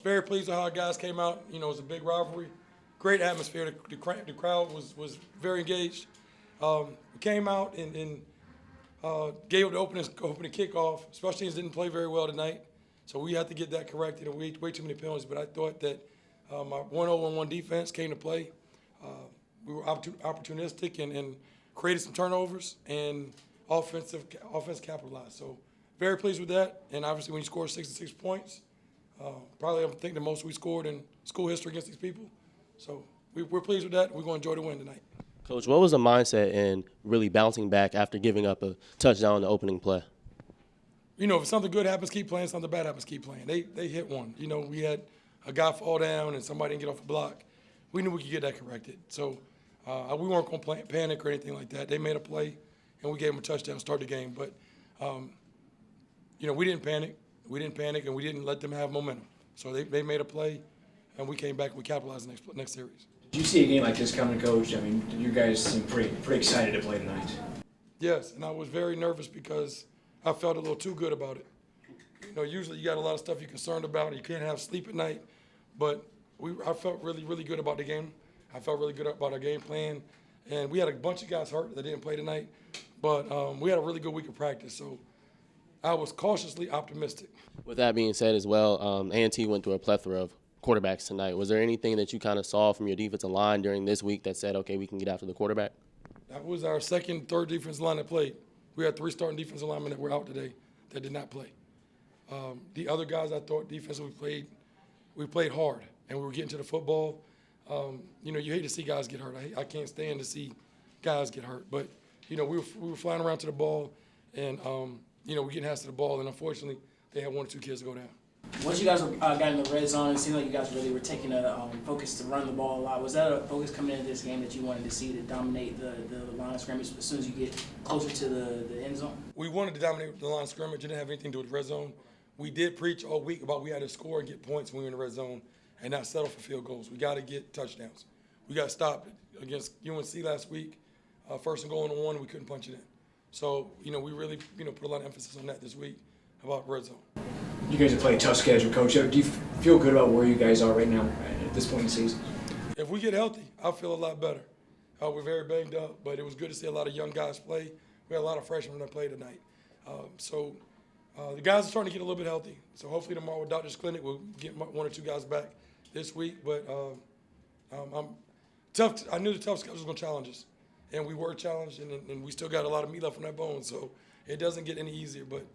Very pleased with how our guys came out. You know, it was a big rivalry. Great atmosphere. The crowd was very engaged. We came out and gave up the opening kickoff. Special teams didn't play very well tonight, so we had to get that corrected. And we had way too many penalties. But I thought that our 1-0-1 defense came to play. We were opportunistic and created some turnovers, and offense capitalized. So very pleased with that. And obviously, when you score 66 points, probably I think the most we scored in school history against these people. So we're pleased with that. We're going to enjoy the win tonight. Coach, what was the mindset in really bouncing back after giving up a touchdown in the opening play? You know, if something good happens, keep playing. Something bad happens, keep playing. They hit one. You know, we had a guy fall down and somebody didn't get off a block. We knew we could get that corrected. So we weren't going to panic or anything like that. They made a play, and we gave them a touchdown to start the game. But, you know, we didn't panic. We didn't panic, and we didn't let them have momentum. So they made a play, and we came back and we capitalized the next series. Did you see a game like this coming, Coach? I mean, you guys seem pretty excited to play tonight. Yes, and I was very nervous because I felt a little too good about it. You know, usually you got a lot of stuff you're concerned about, and you can't have sleep at night. But I felt really, really good about the game. I felt really good about our game plan. And we had a bunch of guys hurt that didn't play tonight. But we had a really good week of practice, so I was cautiously optimistic. With that being said as well, A&T went through a plethora of quarterbacks tonight. Was there anything that you kind of saw from your defensive line during this week that said, okay, we can get after the quarterback? That was our third defensive line that played. We had 3 starting defensive linemen that were out today that did not play. The other guys I thought defensively we played hard, and we were getting to the football. You know, you hate to see guys get hurt. I can't stand to see guys get hurt. But, you know, we were flying around to the ball, and, you know, we're getting hands to the ball, and unfortunately they had 1 or 2 kids to go down. Once you guys got in the red zone, it seemed like you guys really were taking a focus to run the ball a lot. Was that a focus coming into this game that you wanted to see to dominate the line of scrimmage as soon as you get closer to the end zone? We wanted to dominate the line of scrimmage. It didn't have anything to do with the red zone. We did preach all week about we had to score and get points when we were in the red zone and not settle for field goals. We got to get touchdowns. We got stopped against UNC last week. First and goal on the 1, we couldn't punch it in. So, you know, we really, you know, put a lot of emphasis on that this week about red zone. You guys have played a tough schedule, Coach. Do you feel good about where you guys are right now at this point in the season? If we get healthy, I feel a lot better. We're very banged up, but it was good to see a lot of young guys play. We had a lot of freshmen that played tonight. So the guys are starting to get a little bit healthy. So hopefully tomorrow with Doctor's Clinic, we'll get 1 or 2 guys back this week. But I'm tough. I knew the tough schedule was going to challenge us, and we were challenged, and we still got a lot of meat left on that bone. So it doesn't get any easier, but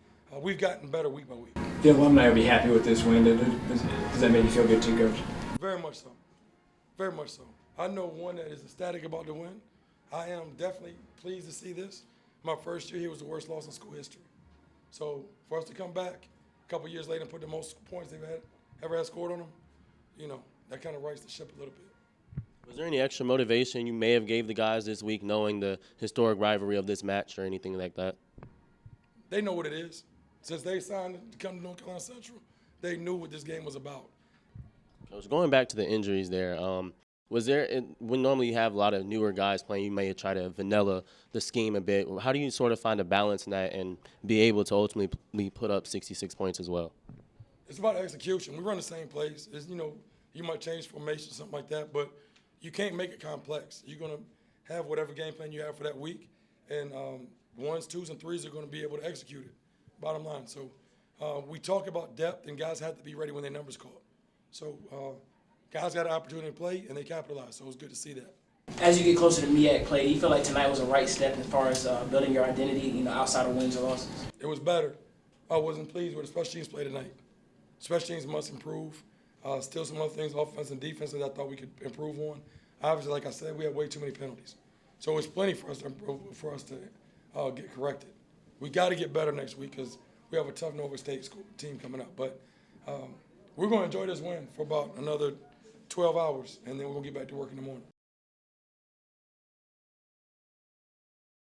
we've gotten better week by week. The alumni will be happy with this win. Does that make you feel good too, Coach? Very much so. Very much so. I know one that is ecstatic about the win. I am definitely pleased to see this. My first year here was the worst loss in school history. So for us to come back a couple years later and put the most points they've ever had scored on them, you know, that kind of rights the ship a little bit. Was there any extra motivation you may have gave the guys this week knowing the historic rivalry of this match or anything like that? They know what it is. Since they signed to come to North Carolina Central, they knew what this game was about. Coach, going back to the injuries there, was there, when normally you have a lot of newer guys playing, you may try to vanilla the scheme a bit. How do you sort of find a balance in that and be able to ultimately put up 66 points as well? It's about execution. We run the same plays. You know, you might change formation, something like that, but you can't make it complex. You're going to have whatever game plan you have for that week, and 1s, 2s, and 3s are going to be able to execute it. Bottom line. So we talk about depth, and guys have to be ready when their number's called. So guys got an opportunity to play, and they capitalize. So it was good to see that. As you get closer to MEAC play, do you feel like tonight was a right step as far as building your identity, you know, outside of wins or losses? It was better. I wasn't pleased with the special teams play tonight. Special teams must improve. Still some other things, offense and defense, that I thought we could improve on. Obviously, like I said, we had way too many penalties. So it's plenty for us to improve, for us to get corrected. We got to get better next week because we have a tough Nova State school team coming up. But we're going to enjoy this win for about another 12 hours, and then we're going to get back to work in the morning.